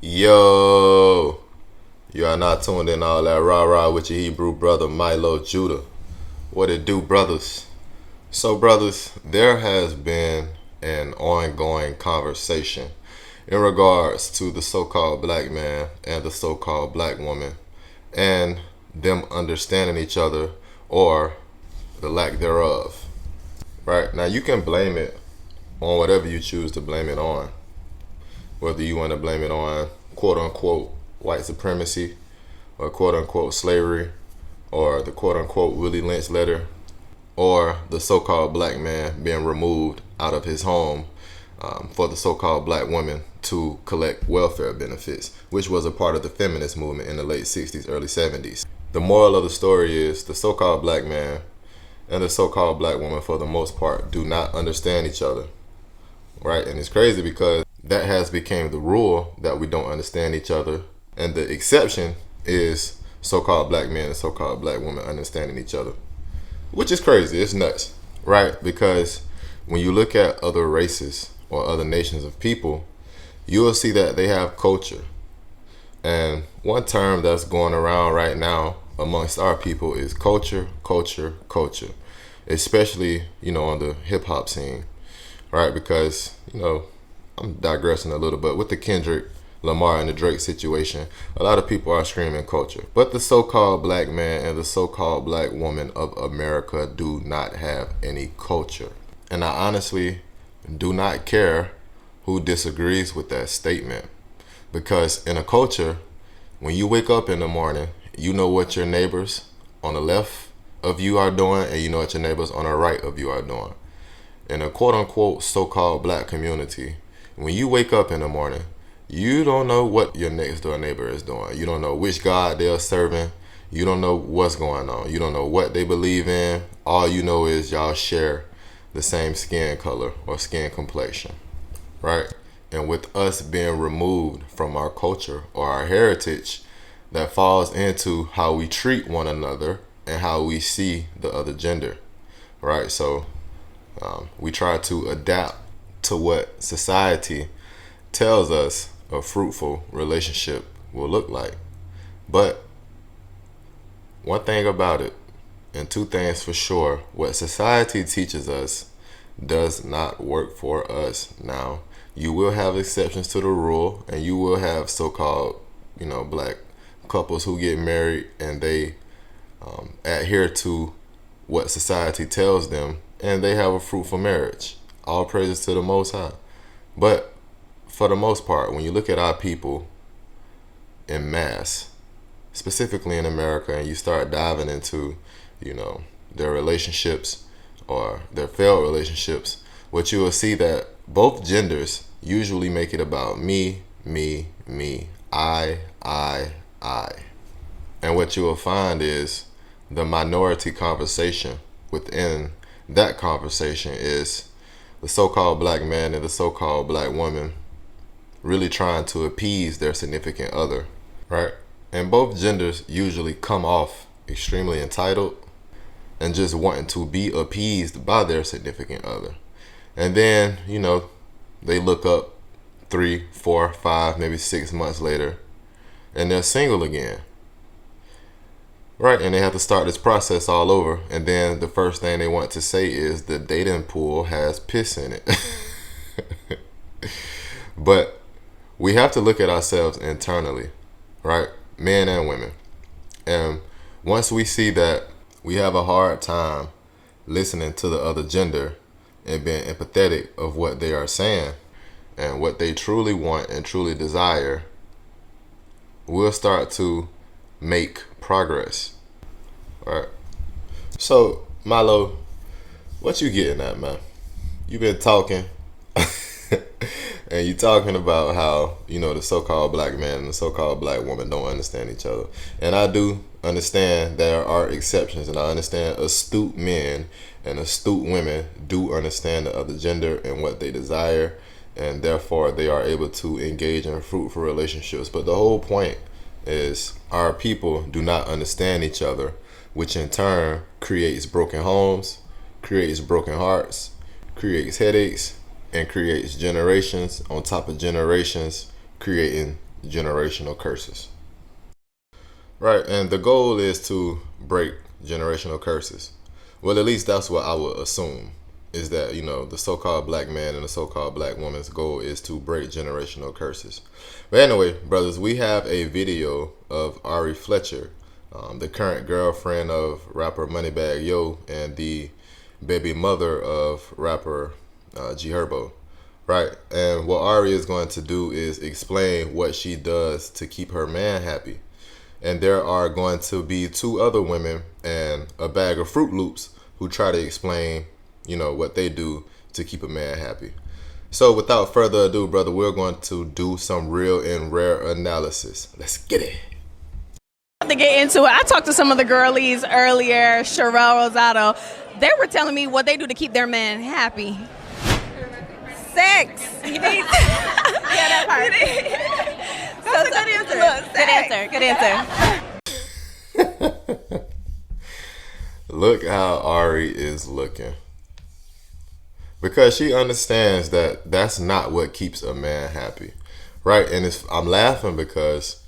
Yo, you are not tuned in all that rah-rah with your Hebrew brother Milo Judah. What it do, brothers? So, brothers, there has been an ongoing conversation in regards to the so-called black man and the so-called black woman and them understanding each other or the lack thereof. Right? Now, you can blame it on whatever you choose to blame it on. Whether you want to blame it on quote unquote white supremacy or quote unquote slavery or the quote unquote Willie Lynch letter or the so-called black man being removed out of his home for the so-called black woman to collect welfare benefits, which was a part of the feminist movement in the late 60s, early 70s. The moral of the story is the so-called black man and the so-called black woman, for the most part, do not understand each other. Right? And it's crazy because that has become the rule, that we don't understand each other. And the exception is so-called black men and so-called black women understanding each other. Which is crazy. It's nuts. Right? Because when you look at other races or other nations of people, you will see that they have culture. And one term that's going around right now amongst our people is culture. Especially, on the hip hop scene. Right? Because, I'm digressing a little bit with the Kendrick Lamar and the Drake situation. A lot of people are screaming culture, but the so-called black man and the so-called black woman of America do not have any culture. And I honestly do not care who disagrees with that statement, because in a culture, when you wake up in the morning, you know what your neighbors on the left of you are doing, and you know what your neighbors on the right of you are doing. In a quote-unquote so-called black community, when you wake up in the morning, you don't know what your next door neighbor is doing. You don't know which God they're serving. You don't know what's going on. You don't know what they believe in. All you know is y'all share the same skin color or skin complexion, right? And with us being removed from our culture or our heritage, that falls into how we treat one another and how we see the other gender, right? So we try to adapt to what society tells us a fruitful relationship will look like. But one thing about it, and two things for sure, what society teaches us does not work for us. Now, you will have exceptions to the rule, and you will have so-called, black couples who get married and they adhere to what society tells them, and they have a fruitful marriage. All praises to the Most High. But for the most part, when you look at our people in mass, specifically in America, and you start diving into, their relationships or their failed relationships, what you will see that both genders usually make it about me, I. And what you will find is the minority conversation within that conversation is the so-called black man and the so-called black woman really trying to appease their significant other, right? And both genders usually come off extremely entitled and just wanting to be appeased by their significant other. And then, they look up 3, 4, 5, maybe 6 months later, and they're single again. Right, and they have to start this process all over, and then the first thing they want to say is the dating pool has piss in it. But we have to look at ourselves internally, right? Men and women. And once we see that we have a hard time listening to the other gender and being empathetic of what they are saying and what they truly want and truly desire, we'll start to make progress. All right. So, Milo, what you getting at, man? You been talking and you talking about how, the so-called black man and the so-called black woman don't understand each other. And I do understand there are exceptions, and I understand astute men and astute women do understand the other gender and what they desire, and therefore they are able to engage in fruitful relationships. But the whole point is our people do not understand each other, which in turn creates broken homes, creates broken hearts, creates headaches, and creates generations on top of generations, creating generational curses. Right, and the goal is to break generational curses. Well, at least that's what I would assume, is that, the so-called black man and the so-called black woman's goal is to break generational curses. But anyway, brothers, we have a video of Ari Fletcher, the current girlfriend of rapper Moneybagg Yo and the baby mother of rapper G Herbo. Right, and what Ari is going to do is explain what she does to keep her man happy. And there are going to be two other women and a bag of Fruit Loops who try to explain, what they do to keep a man happy. So without further ado, brother, we're going to do some real and rare analysis. Let's get it. To get into it, I talked to some of the girlies earlier, Sherelle, Rosado. They were telling me what they do to keep their man happy. Sex. You need yeah, that part. That's a good answer. Good answer. Look how Ari is looking. Because she understands that that's not what keeps a man happy. Right? And I'm laughing because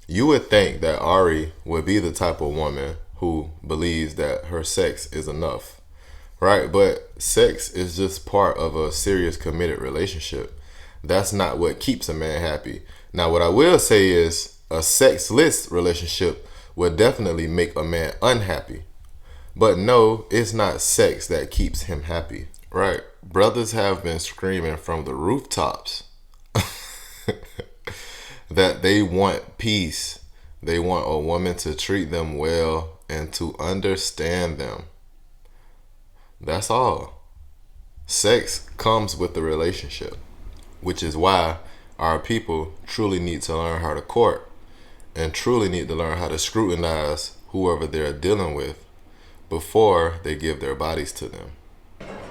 you would think that Ari would be the type of woman who believes that her sex is enough. Right? But sex is just part of a serious committed relationship. That's not what keeps a man happy. Now, what I will say is a sexless relationship will definitely make a man unhappy. But no, it's not sex that keeps him happy. Right? Brothers have been screaming from the rooftops that they want peace. They want a woman to treat them well and to understand them. That's all. Sex comes with the relationship, which is why our people truly need to learn how to court and truly need to learn how to scrutinize whoever they're dealing with before they give their bodies to them.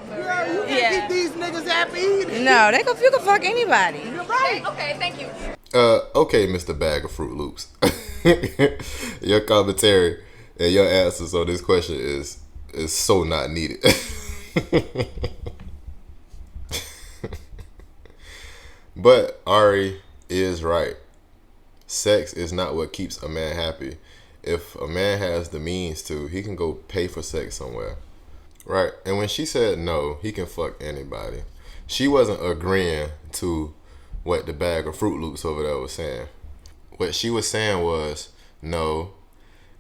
Yeah, you can't keep these niggas happy either. No, you can fuck anybody. You're right. Okay, thank you. Okay, Mr. Bag of Fruit Loops. Your commentary and your answers on this question is so not needed. But Ari is right. Sex is not what keeps a man happy. If a man has the means to, he can go pay for sex somewhere. Right? And when she said no, he can fuck anybody, she wasn't agreeing to what the bag of Fruit Loops over there was saying. What she was saying was, no,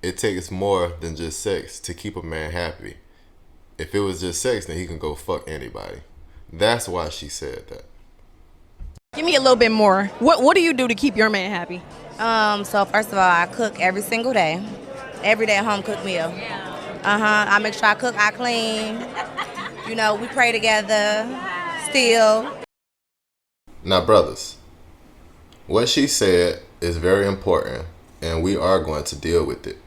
it takes more than just sex to keep a man happy. If it was just sex, then he can go fuck anybody. That's why she said that. Give me a little bit more. What do you do to keep your man happy? So first of all, I cook every single day. Every day home cooked meal. I make sure I cook, I clean. We pray together. Still. Now, brothers, what she said is very important, and we are going to deal with it.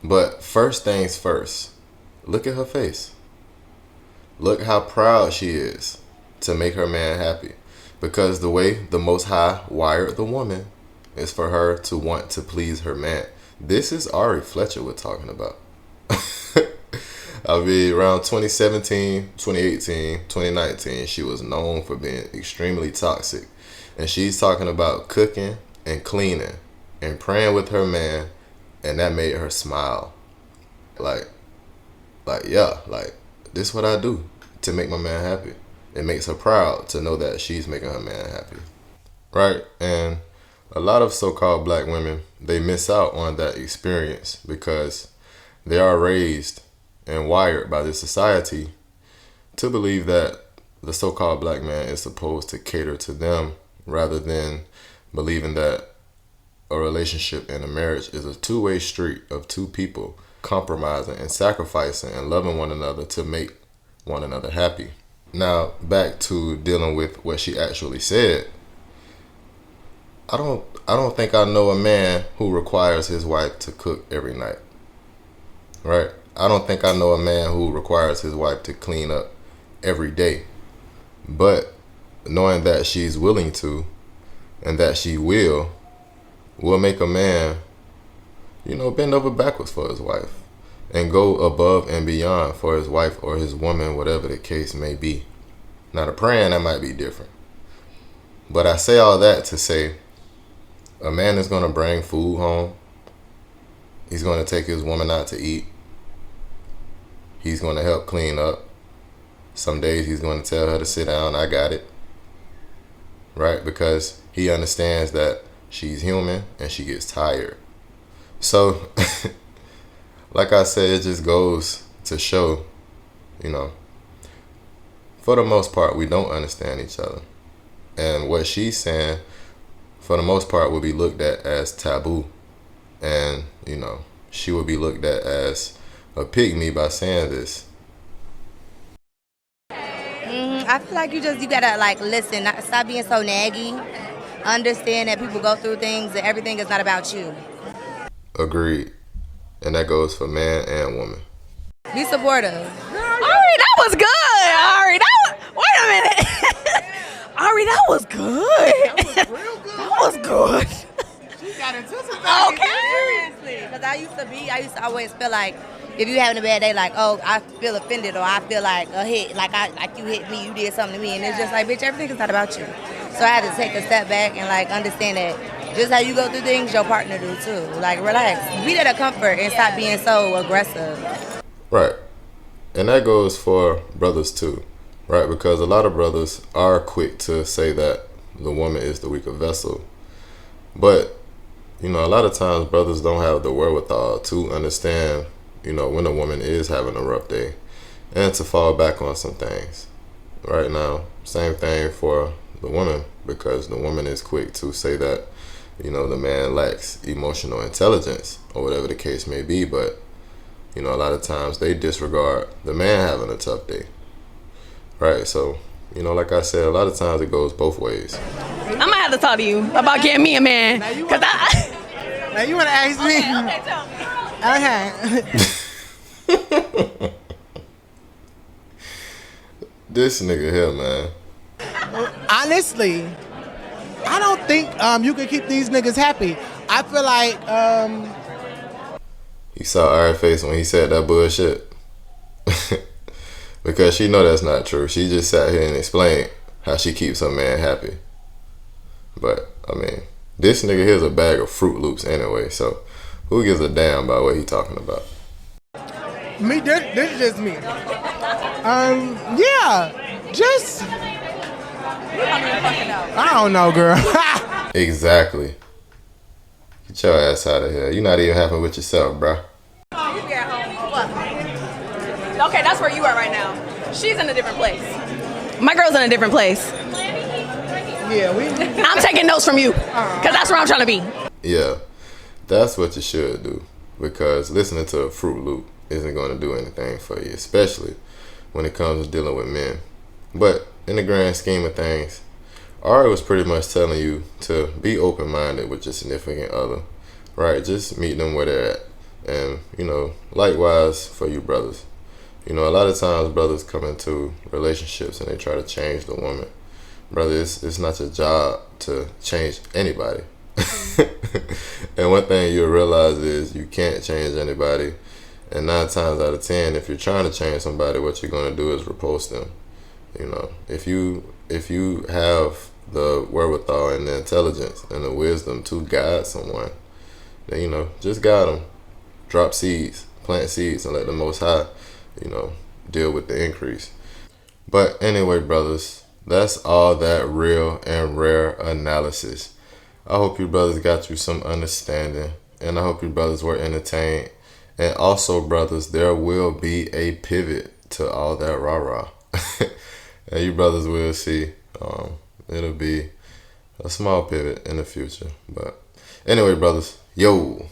But first things first, look at her face. Look how proud she is to make her man happy. Because the way the Most High wired the woman is for her to want to please her man. This is Ari Fletcher we're talking about. I mean, around 2017, 2018, 2019, she was known for being extremely toxic. And she's talking about cooking and cleaning and praying with her man, and that made her smile. Like this is what I do to make my man happy. It makes her proud to know that she's making her man happy. Right? And a lot of so-called black women, they miss out on that experience because they are raised and wired by this society to believe that the so-called black man is supposed to cater to them rather than believing that a relationship and a marriage is a two-way street of two people compromising and sacrificing and loving one another to make one another happy. Now, back to dealing with what she actually said. I don't think I know a man who requires his wife to cook every night. Right? I don't think I know a man who requires his wife to clean up every day. But knowing that she's willing to and that she will make a man, bend over backwards for his wife and go above and beyond for his wife or his woman, whatever the case may be. Now, the praying, that might be different. But I say all that to say A man is going to bring food home. He's going to take his woman out to eat. He's going to help clean up. Some days he's going to tell her to sit down. I got it. Right? Because he understands that she's human and she gets tired. So, like I said, it just goes to show, you know, for the most part, we don't understand each other. And what she's saying, for the most part, will be looked at as taboo. And, you know, she will be looked at as a pygmy by saying this. I feel like you gotta like listen, stop being so naggy. Understand that people go through things and everything is not about you. Agreed. And that goes for man and woman. Be supportive. Ari, that was good. Ari, wait a minute. Ari, that was good. That was real good. That was good. She got into some things. Okay. Seriously, because I used to always feel like if you having a bad day, like, oh, I feel offended or I feel like a hit, like you hit me, you did something to me, and it's just like, bitch, everything is not about you. So I had to take a step back and like understand that just how you go through things, your partner do too. Like, relax, be there to comfort and stop being so aggressive. Right. And that goes for brothers too, right? Because a lot of brothers are quick to say that the woman is the weaker vessel. But, you know, a lot of times brothers don't have the wherewithal to understand, you know, when a woman is having a rough day and to fall back on some things. Right now, same thing for the woman, because the woman is quick to say that, you know, the man lacks emotional intelligence or whatever the case may be. But, you know, a lot of times they disregard the man having a tough day. Right. So, you know, like I said, a lot of times it goes both ways. I'm gonna have to talk to you about getting me a man. Now you Cause Now you want to ask me? okay, tell me. Okay. This nigga here, man. Honestly, I don't think you can keep these niggas happy. I feel like You saw Ari's face when he said that bullshit. Because she know that's not true. She just sat here and explained how she keeps her man happy. But, I mean, this nigga here's a bag of Fruit Loops anyway, so who gives a damn about what he talking about? me. This is just me. Yeah, just I don't know, girl. Exactly. Get your ass out of here. You're not even happy with yourself, bruh. Okay, that's where you are right now. She's in a different place. My girl's in a different place. Yeah, I'm taking notes from you, cause that's where I'm trying to be. Yeah, that's what you should do. Because listening to a Fruit Loop isn't going to do anything for you, especially when it comes to dealing with men. But in the grand scheme of things, Ari was pretty much telling you to be open-minded with your significant other, right? Just meet them where they're at. And, you know, likewise for you brothers. You know, a lot of times brothers come into relationships and they try to change the woman. Brother, it's not your job to change anybody. And one thing you'll realize is you can't change anybody. And 9 times out of 10, if you're trying to change somebody, what you're going to do is repulse them. You know, if you have the wherewithal and the intelligence and the wisdom to guide someone, then, you know, just guide them. Drop seeds, plant seeds, and let the Most High, you know, deal with the increase. But anyway, brothers, that's all that real and rare analysis. I hope you brothers got you some understanding, and I hope you brothers were entertained. And also, brothers, there will be a pivot to all that rah-rah. And you brothers will see. It'll be a small pivot in the future. But anyway, brothers, yo.